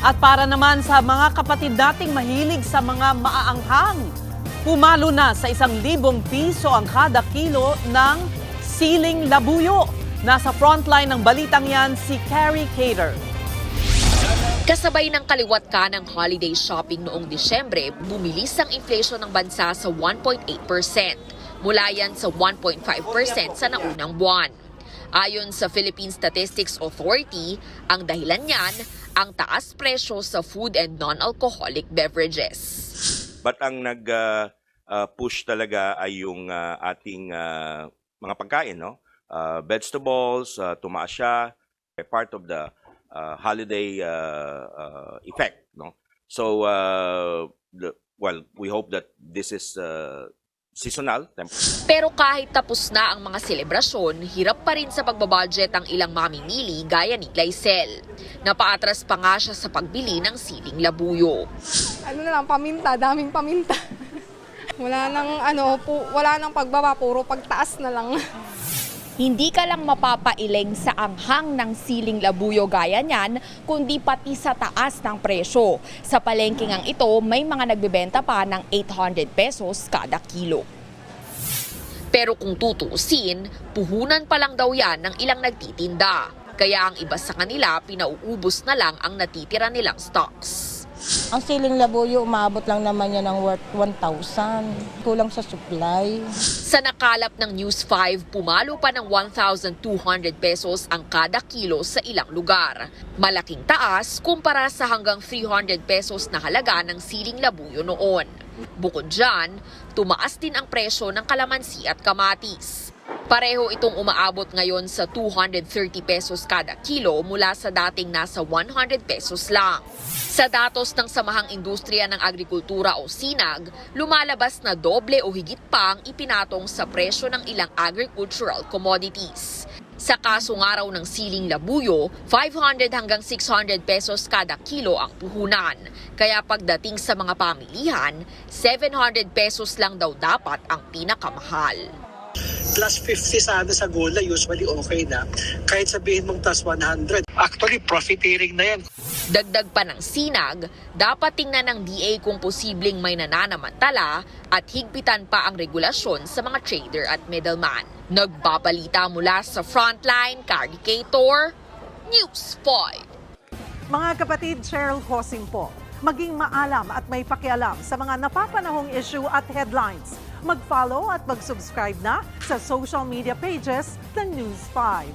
At para naman sa mga kapatid nating mahilig sa mga maaanghang, pumalo na sa 1,000 piso ang kada kilo ng siling labuyo. Nasa frontline ng balitang yan si Carrie Cater. Kasabay ng kaliwat ka ng holiday shopping noong Disyembre, bumilis ang inflation ng bansa sa 1.8%. Mula yan sa 1.5% sa naunang buwan. Ayon sa Philippine Statistics Authority, ang dahilan niyan ang taas presyo sa food and non-alcoholic beverages. But ang nag-push talaga ay yung ating mga pagkain, no? Vegetables, tumaas siya, part of the holiday effect, no? So, we hope that this is seasonal. Pero kahit tapos na ang mga selebrasyon, hirap pa rin sa pagbabudget ang ilang mamimili gaya ni Glycel. Napaatras pa nga siya sa pagbili ng siling labuyo. Ano na lang, paminta, daming paminta. Wala nang pagbaba, puro pagtaas na lang. Hindi ka lang mapapailing sa anghang ng siling labuyo gaya niyan, kundi pati sa taas ng presyo. Sa palengke ngang ito, may mga nagbebenta pa ng 800 pesos kada kilo. Pero kung tutuusin, puhunan pa lang daw yan ng ilang nagtitinda. Kaya ang iba sa kanila, pinauubos na lang ang natitira nilang stocks. Ang siling labuyo, umabot lang naman yan ng worth 1,000. Kulang sa supply. Sa nakalap ng News 5, pumalo pa ng 1,200 pesos ang kada kilo sa ilang lugar. Malaking taas kumpara sa hanggang 300 pesos na halaga ng siling labuyo noon. Bukod dyan, tumaas din ang presyo ng kalamansi at kamatis. Pareho itong umaabot ngayon sa 230 pesos kada kilo mula sa dating nasa 100 pesos lang. Sa datos ng Samahang Industriya ng Agrikultura o SINAG, lumalabas na doble o higit pa ang ipinatong sa presyo ng ilang agricultural commodities. Sa kaso nga raw ng siling labuyo, 500 hanggang 600 pesos kada kilo ang puhunan. Kaya pagdating sa mga pamilihan, 700 pesos lang daw dapat ang pinakamahal. Plus 50 sana sa gulay, usually okay na. Kahit sabihin mong plus 100. Actually, profiteering na yan. Dagdag pa ng SINAG, dapat tingnan ng DA kung posibleng may nananamantala at higpitan pa ang regulasyon sa mga trader at middleman. Nagbabalita mula sa Frontline, Carrie Cater, News 5. Mga kapatid, Cheryl Hosing po. Maging maalam at may pakialam sa mga napapanahong issue at headlines. Mag-follow at mag-subscribe na sa social media pages ng News 5.